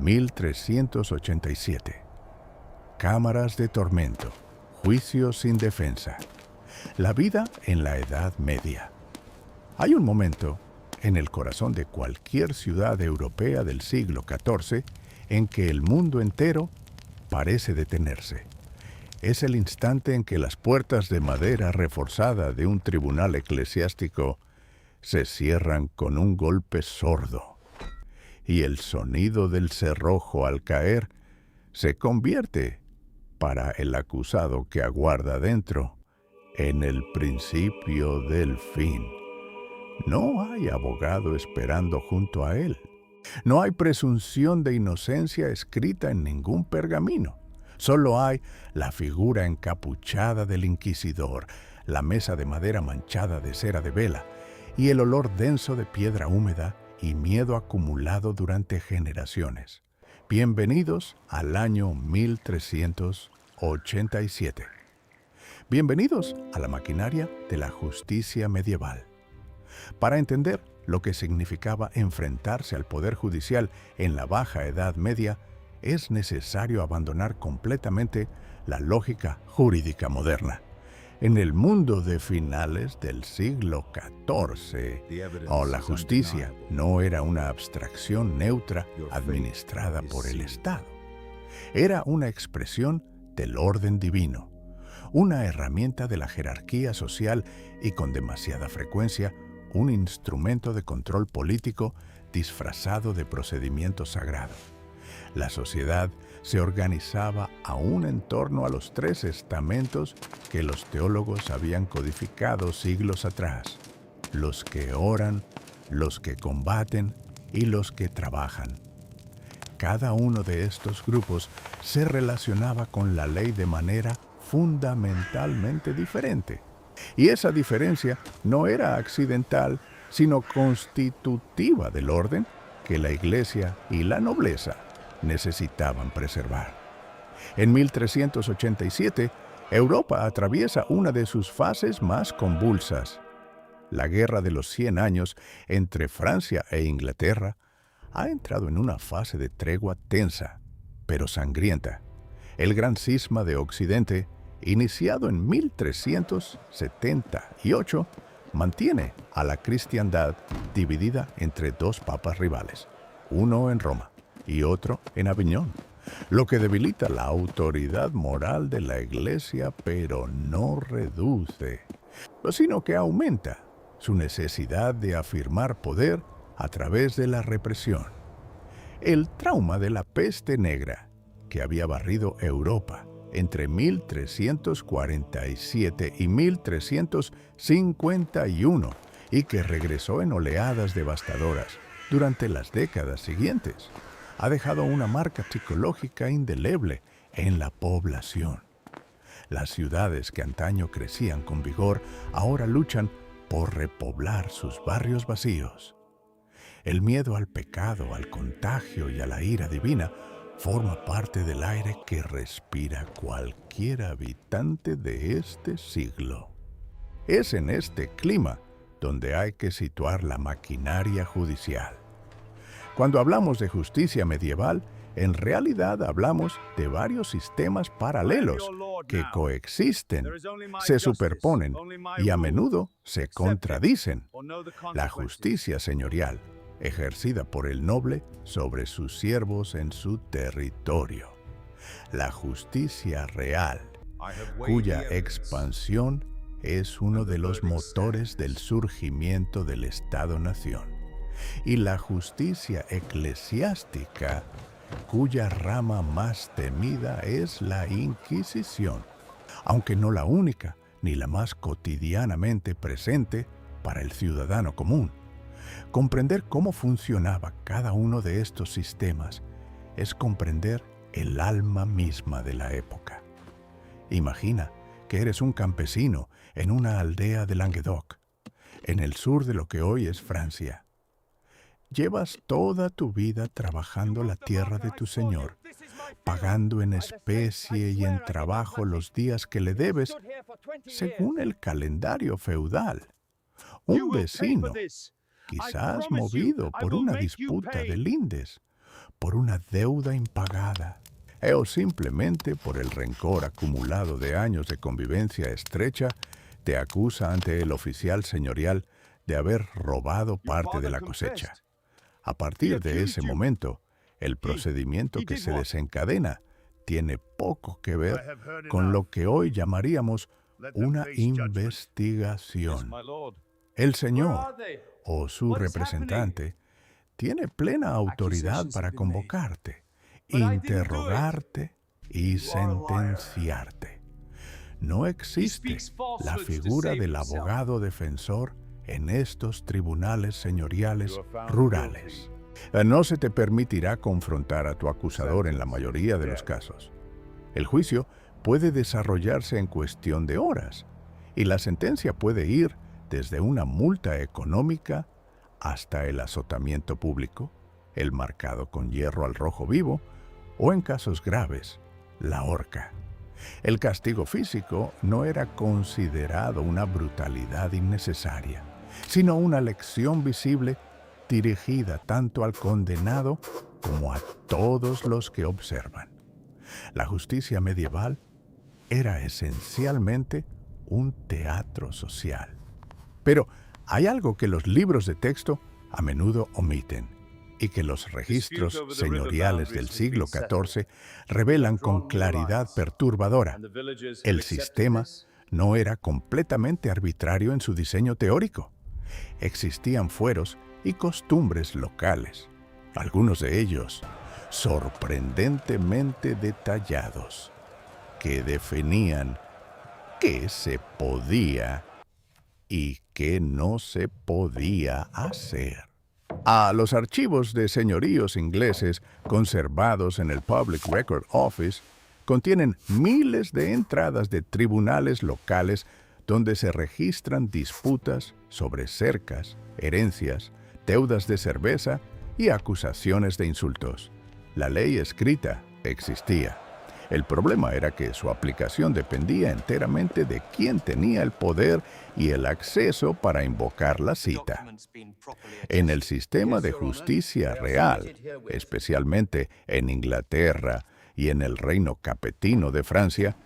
1387. Cámaras de tormento, juicios sin defensa. La vida en la Edad Media. Hay un momento en el corazón de cualquier ciudad europea del siglo XIV en que el mundo entero parece detenerse. Es el instante en que las puertas de madera reforzada de un tribunal eclesiástico se cierran con un golpe sordo, y el sonido del cerrojo al caer se convierte, para el acusado que aguarda dentro, en el principio del fin. No hay abogado esperando junto a él. No hay presunción de inocencia escrita en ningún pergamino. Solo hay la figura encapuchada del inquisidor, la mesa de madera manchada de cera de vela y el olor denso de piedra húmeda y miedo acumulado durante generaciones. Bienvenidos al año 1387. Bienvenidos a la maquinaria de la justicia medieval. Para entender lo que significaba enfrentarse al poder judicial en la Baja Edad Media, es necesario abandonar completamente la lógica jurídica moderna. En el mundo de finales del siglo XIV, la justicia no era una abstracción neutra administrada por el Estado. Era una expresión del orden divino, una herramienta de la jerarquía social y, con demasiada frecuencia, un instrumento de control político disfrazado de procedimiento sagrado. La sociedad se organizaba aún en torno a los 3 estamentos que los teólogos habían codificado siglos atrás: los que oran, los que combaten y los que trabajan. Cada uno de estos grupos se relacionaba con la ley de manera fundamentalmente diferente. Y esa diferencia no era accidental, sino constitutiva del orden que la Iglesia y la nobleza necesitaban preservar. En 1387, Europa atraviesa una de sus fases más convulsas. La Guerra de los 100 años entre Francia e Inglaterra ha entrado en una fase de tregua tensa, pero sangrienta. El gran cisma de Occidente, iniciado en 1378, mantiene a la cristiandad dividida entre 2 papas rivales, uno en Roma y otro en Aviñón, lo que debilita la autoridad moral de la Iglesia, pero no reduce, sino que aumenta su necesidad de afirmar poder a través de la represión. El trauma de la peste negra, que había barrido Europa entre 1347 y 1351 y que regresó en oleadas devastadoras durante las décadas siguientes, ha dejado una marca psicológica indeleble en la población. Las ciudades que antaño crecían con vigor ahora luchan por repoblar sus barrios vacíos. El miedo al pecado, al contagio y a la ira divina forma parte del aire que respira cualquier habitante de este siglo. Es en este clima donde hay que situar la maquinaria judicial. Cuando hablamos de justicia medieval, en realidad hablamos de varios sistemas paralelos que coexisten, se superponen y a menudo se contradicen. La justicia señorial, ejercida por el noble sobre sus siervos en su territorio. La justicia real, cuya expansión es uno de los motores del surgimiento del Estado-nación. Y la justicia eclesiástica, cuya rama más temida es la Inquisición, aunque no la única ni la más cotidianamente presente para el ciudadano común. Comprender cómo funcionaba cada uno de estos sistemas es comprender el alma misma de la época. Imagina que eres un campesino en una aldea de Languedoc, en el sur de lo que hoy es Francia. Llevas toda tu vida trabajando la tierra de tu señor, pagando en especie y en trabajo los días que le debes según el calendario feudal. Un vecino, quizás movido por una disputa de lindes, por una deuda impagada, o simplemente por el rencor acumulado de años de convivencia estrecha, te acusa ante el oficial señorial de haber robado parte de la cosecha. A partir de ese momento, el procedimiento que se desencadena tiene poco que ver con lo que hoy llamaríamos una investigación. El señor o su representante tiene plena autoridad para convocarte, interrogarte y sentenciarte. No existe la figura del abogado defensor en estos tribunales señoriales rurales. No se te permitirá confrontar a tu acusador en la mayoría de los casos. El juicio puede desarrollarse en cuestión de horas y la sentencia puede ir desde una multa económica hasta el azotamiento público, el marcado con hierro al rojo vivo o, en casos graves, la horca. El castigo físico no era considerado una brutalidad innecesaria, sino una lección visible dirigida tanto al condenado como a todos los que observan. La justicia medieval era esencialmente un teatro social. Pero hay algo que los libros de texto a menudo omiten y que los registros señoriales del siglo XIV revelan con claridad perturbadora. El sistema no era completamente arbitrario en su diseño teórico. Existían fueros y costumbres locales, algunos de ellos sorprendentemente detallados, que definían qué se podía y qué no se podía hacer. Los archivos de señoríos ingleses conservados en el Public Record Office contienen miles de entradas de tribunales locales donde se registran disputas sobre cercas, herencias, deudas de cerveza y acusaciones de insultos. La ley escrita existía. El problema era que su aplicación dependía enteramente de quién tenía el poder y el acceso para invocar la cita. En el sistema de justicia real, especialmente en Inglaterra y en el Reino Capetino de Francia,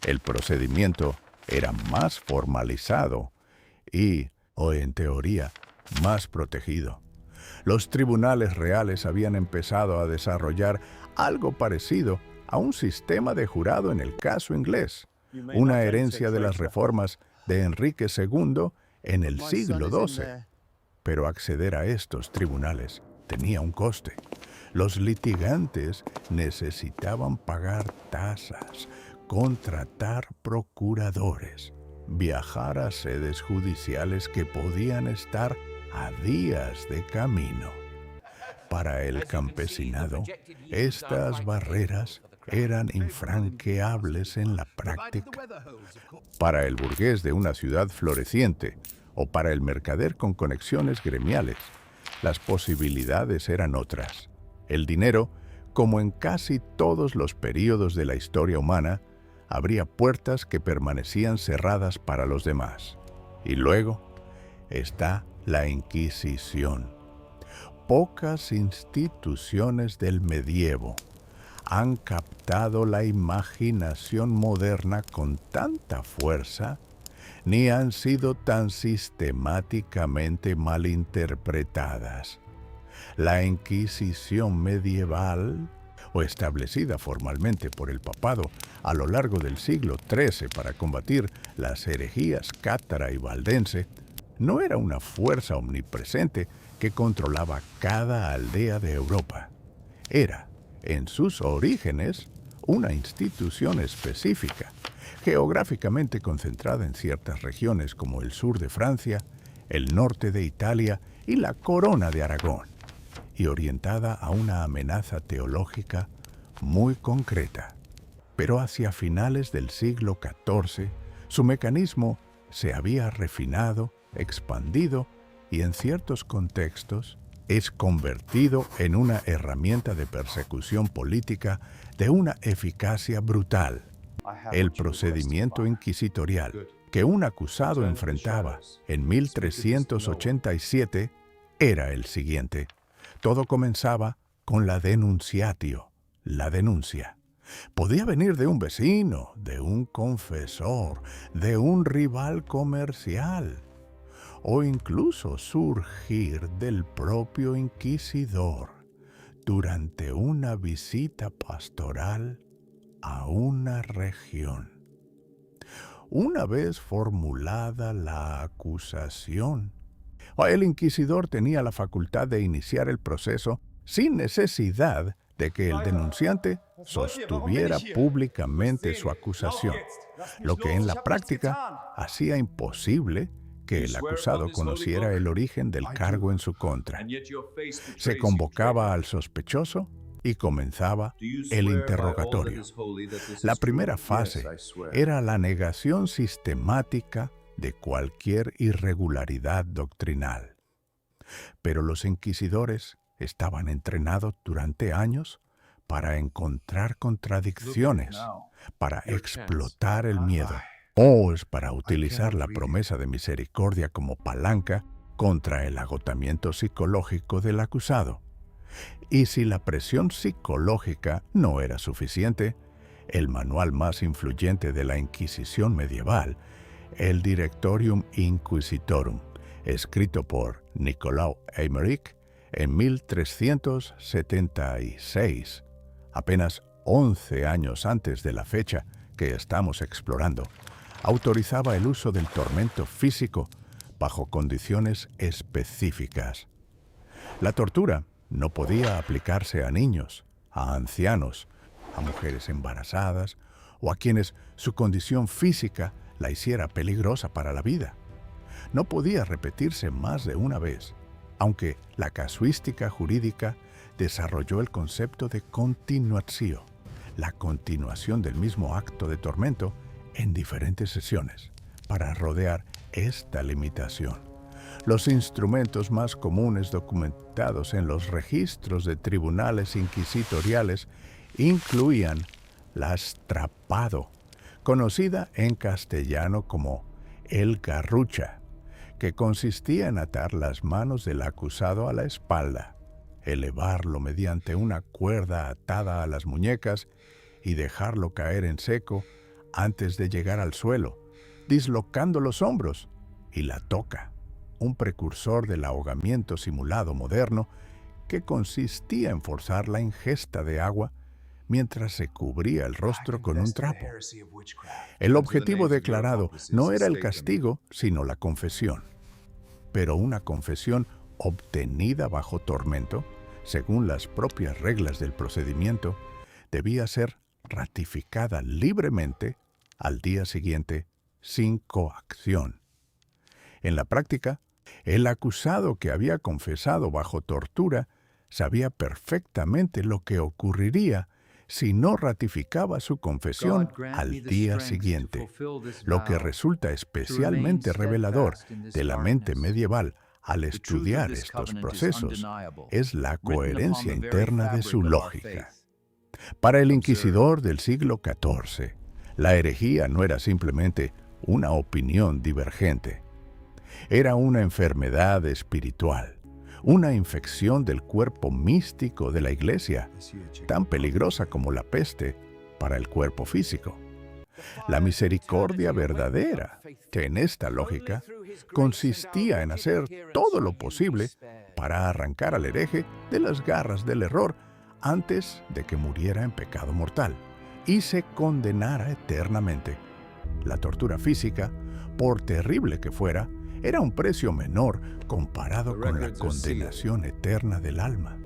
el procedimiento era más formalizado y, o en teoría, más protegido. Los tribunales reales habían empezado a desarrollar algo parecido a un sistema de jurado en el caso inglés, una herencia de las reformas de Enrique II en el siglo XII. Pero acceder a estos tribunales tenía un coste. Los litigantes necesitaban pagar tasas, contratar procuradores, viajar a sedes judiciales que podían estar a días de camino. Para el campesinado, estas barreras eran infranqueables en la práctica. Para el burgués de una ciudad floreciente o para el mercader con conexiones gremiales, las posibilidades eran otras. El dinero, como en casi todos los períodos de la historia humana, abría puertas que permanecían cerradas para los demás. Y luego está la Inquisición. Pocas instituciones del medievo han captado la imaginación moderna con tanta fuerza, ni han sido tan sistemáticamente malinterpretadas. La Inquisición medieval, o establecida formalmente por el papado a lo largo del siglo XIII para combatir las herejías cátara y valdense, no era una fuerza omnipresente que controlaba cada aldea de Europa. Era, en sus orígenes, una institución específica, geográficamente concentrada en ciertas regiones como el sur de Francia, el norte de Italia y la Corona de Aragón, y orientada a una amenaza teológica muy concreta. Pero hacia finales del siglo XIV, su mecanismo se había refinado, expandido y en ciertos contextos es convertido en una herramienta de persecución política de una eficacia brutal. El procedimiento inquisitorial que un acusado enfrentaba en 1387 era el siguiente. Todo comenzaba con la denunciatio, la denuncia. Podía venir de un vecino, de un confesor, de un rival comercial, o incluso surgir del propio inquisidor durante una visita pastoral a una región. Una vez formulada la acusación, el inquisidor tenía la facultad de iniciar el proceso sin necesidad de que el denunciante sostuviera públicamente su acusación, lo que en la práctica hacía imposible que el acusado conociera el origen del cargo en su contra. Se convocaba al sospechoso y comenzaba el interrogatorio. La primera fase era la negación sistemática de cualquier irregularidad doctrinal. Pero los inquisidores estaban entrenados durante años para encontrar contradicciones, para explotar el miedo, para utilizar la promesa de misericordia como palanca contra el agotamiento psicológico del acusado. Y si la presión psicológica no era suficiente, el manual más influyente de la Inquisición medieval, el Directorium Inquisitorum, escrito por Nicolau Eymerich en 1376, apenas 11 años antes de la fecha que estamos explorando, autorizaba el uso del tormento físico bajo condiciones específicas. La tortura no podía aplicarse a niños, a ancianos, a mujeres embarazadas o a quienes su condición física la hiciera peligrosa para la vida. No podía repetirse más de una vez, aunque la casuística jurídica desarrolló el concepto de continuatio, la continuación del mismo acto de tormento en diferentes sesiones, para rodear esta limitación. Los instrumentos más comunes documentados en los registros de tribunales inquisitoriales incluían la strapado, conocida en castellano como el garrucha, que consistía en atar las manos del acusado a la espalda, elevarlo mediante una cuerda atada a las muñecas y dejarlo caer en seco antes de llegar al suelo, dislocando los hombros, y la toca, un precursor del ahogamiento simulado moderno que consistía en forzar la ingesta de agua mientras se cubría el rostro con un trapo. El objetivo declarado no era el castigo, sino la confesión. Pero una confesión obtenida bajo tormento, según las propias reglas del procedimiento, debía ser ratificada libremente al día siguiente sin coacción. En la práctica, el acusado que había confesado bajo tortura sabía perfectamente lo que ocurriría si no ratificaba su confesión al día siguiente, lo que resulta especialmente revelador de la mente medieval al estudiar estos procesos es la coherencia interna de su lógica. Para el inquisidor del siglo XIV, la herejía no era simplemente una opinión divergente. Era una enfermedad espiritual, una infección del cuerpo místico de la Iglesia, tan peligrosa como la peste para el cuerpo físico. La misericordia verdadera, que en esta lógica consistía en hacer todo lo posible para arrancar al hereje de las garras del error antes de que muriera en pecado mortal y se condenara eternamente. La tortura física, por terrible que fuera, era un precio menor comparado con la condenación eterna del alma.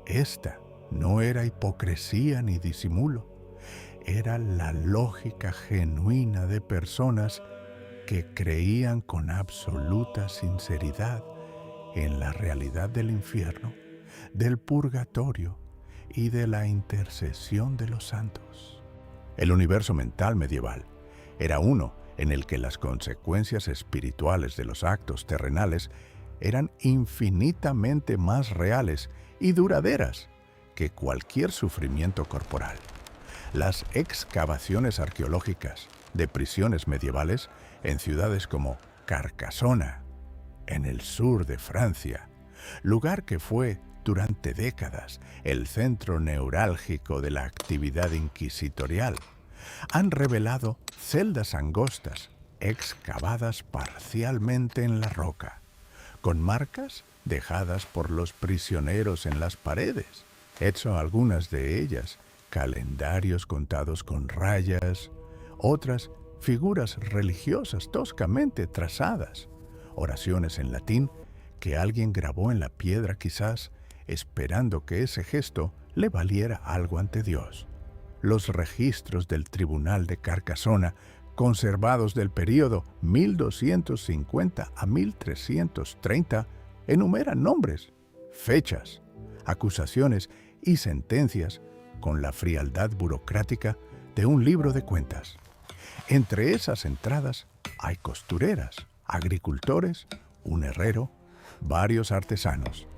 Esta no era hipocresía ni disimulo, era la lógica genuina de personas que creían con absoluta sinceridad en la realidad del infierno, del purgatorio y de la intercesión de los santos. El universo mental medieval era uno en el que las consecuencias espirituales de los actos terrenales eran infinitamente más reales y duraderas que cualquier sufrimiento corporal. Las excavaciones arqueológicas de prisiones medievales en ciudades como Carcassona, en el sur de Francia, lugar que fue durante décadas el centro neurálgico de la actividad inquisitorial, han revelado celdas angostas excavadas parcialmente en la roca, con marcas dejadas por los prisioneros en las paredes, hecho algunas de ellas calendarios contados con rayas, otras figuras religiosas toscamente trazadas, oraciones en latín que alguien grabó en la piedra quizás esperando que ese gesto le valiera algo ante Dios. Los registros del Tribunal de Carcasona, conservados del período 1250 a 1330, enumeran nombres, fechas, acusaciones y sentencias con la frialdad burocrática de un libro de cuentas. Entre esas entradas hay costureras, agricultores, un herrero, varios artesanos,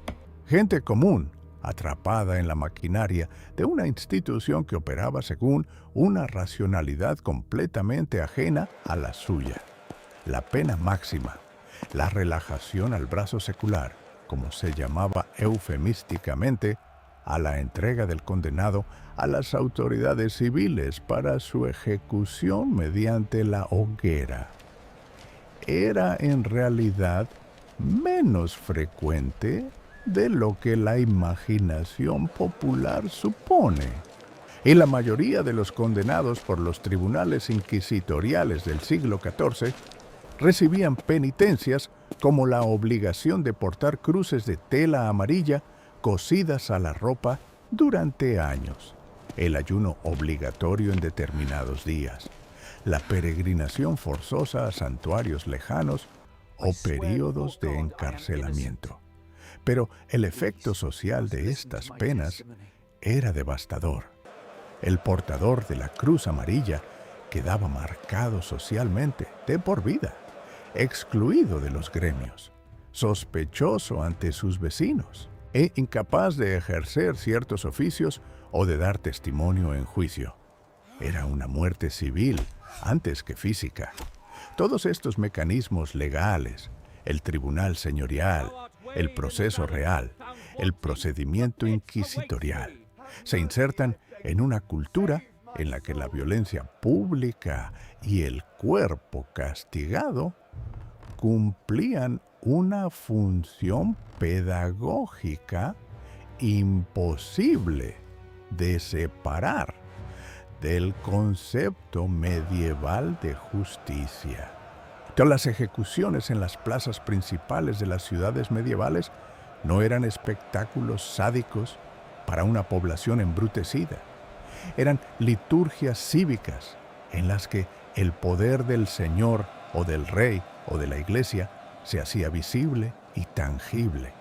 gente común atrapada en la maquinaria de una institución que operaba según una racionalidad completamente ajena a la suya. La pena máxima, la relajación al brazo secular, como se llamaba eufemísticamente, a la entrega del condenado a las autoridades civiles para su ejecución mediante la hoguera, era en realidad menos frecuente de lo que la imaginación popular supone. Y la mayoría de los condenados por los tribunales inquisitoriales del siglo XIV recibían penitencias como la obligación de portar cruces de tela amarilla cosidas a la ropa durante años, el ayuno obligatorio en determinados días, la peregrinación forzosa a santuarios lejanos o períodos de encarcelamiento. Pero el efecto social de estas penas era devastador. El portador de la cruz amarilla quedaba marcado socialmente de por vida, excluido de los gremios, sospechoso ante sus vecinos e incapaz de ejercer ciertos oficios o de dar testimonio en juicio. Era una muerte civil antes que física. Todos estos mecanismos legales, el tribunal señorial, el proceso real, el procedimiento inquisitorial, se insertan en una cultura en la que la violencia pública y el cuerpo castigado cumplían una función pedagógica imposible de separar del concepto medieval de justicia. Todas las ejecuciones en las plazas principales de las ciudades medievales no eran espectáculos sádicos para una población embrutecida. Eran liturgias cívicas en las que el poder del Señor o del Rey o de la Iglesia se hacía visible y tangible.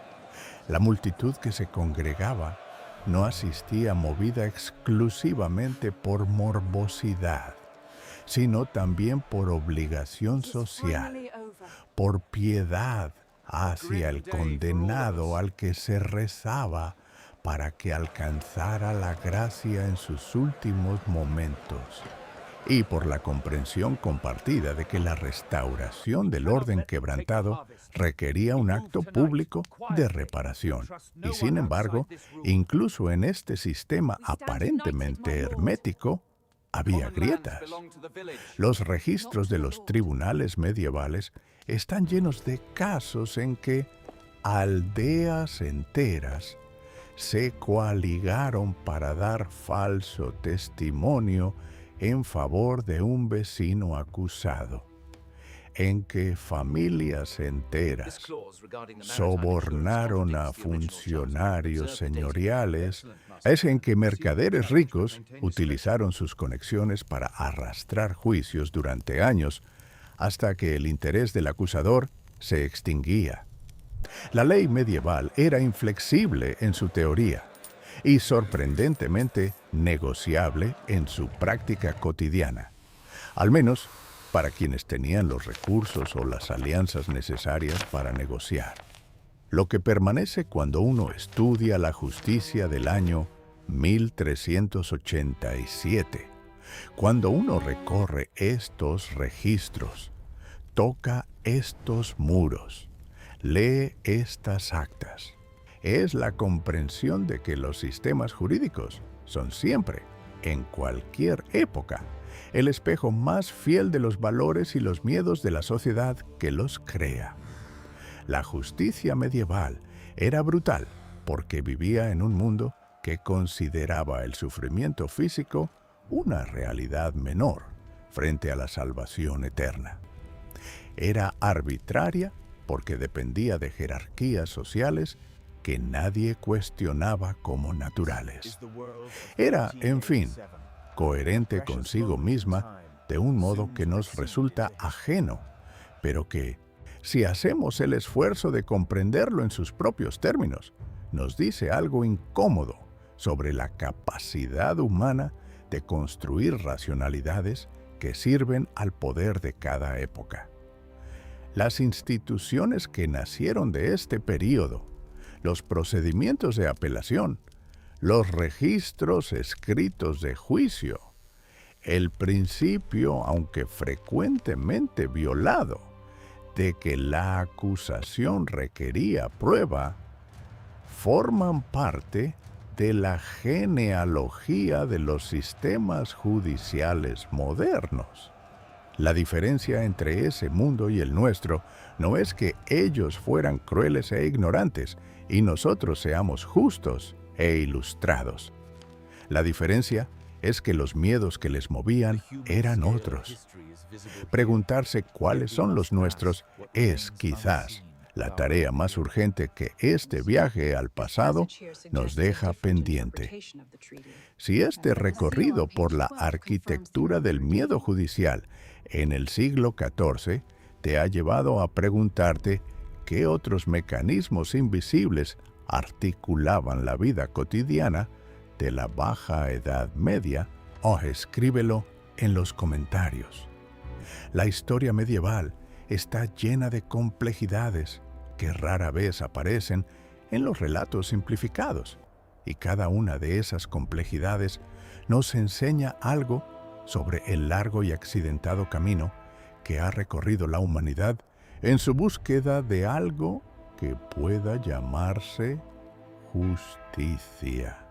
La multitud que se congregaba no asistía movida exclusivamente por morbosidad, sino también por obligación social, por piedad hacia el condenado al que se rezaba para que alcanzara la gracia en sus últimos momentos, y por la comprensión compartida de que la restauración del orden quebrantado requería un acto público de reparación. Y sin embargo, incluso en este sistema aparentemente hermético, había grietas. Los registros de los tribunales medievales están llenos de casos en que aldeas enteras se coaligaron para dar falso testimonio en favor de un vecino acusado, en que familias enteras sobornaron a funcionarios señoriales, es en que mercaderes ricos utilizaron sus conexiones para arrastrar juicios durante años, hasta que el interés del acusador se extinguía. La ley medieval era inflexible en su teoría y sorprendentemente negociable en su práctica cotidiana, al menos para quienes tenían los recursos o las alianzas necesarias para negociar. Lo que permanece cuando uno estudia la justicia del año 1387, cuando uno recorre estos registros, toca estos muros, lee estas actas, es la comprensión de que los sistemas jurídicos son siempre, en cualquier época, el espejo más fiel de los valores y los miedos de la sociedad que los crea. La justicia medieval era brutal porque vivía en un mundo que consideraba el sufrimiento físico una realidad menor frente a la salvación eterna. Era arbitraria porque dependía de jerarquías sociales que nadie cuestionaba como naturales. Era, en fin, coherente consigo misma de un modo que nos resulta ajeno, pero que, si hacemos el esfuerzo de comprenderlo en sus propios términos, nos dice algo incómodo sobre la capacidad humana de construir racionalidades que sirven al poder de cada época. Las instituciones que nacieron de este período, los procedimientos de apelación, los registros escritos de juicio, el principio, aunque frecuentemente violado, de que la acusación requería prueba, forman parte de la genealogía de los sistemas judiciales modernos. La diferencia entre ese mundo y el nuestro no es que ellos fueran crueles e ignorantes y nosotros seamos justos e ilustrados. La diferencia es que los miedos que les movían eran otros. Preguntarse cuáles son los nuestros es, quizás, la tarea más urgente que este viaje al pasado nos deja pendiente. Si este recorrido por la arquitectura del miedo judicial en el siglo XIV te ha llevado a preguntarte qué otros mecanismos invisibles articulaban la vida cotidiana de la Baja Edad Media, escríbelo en los comentarios. La historia medieval está llena de complejidades que rara vez aparecen en los relatos simplificados, y cada una de esas complejidades nos enseña algo sobre el largo y accidentado camino que ha recorrido la humanidad en su búsqueda de algo que pueda llamarse justicia.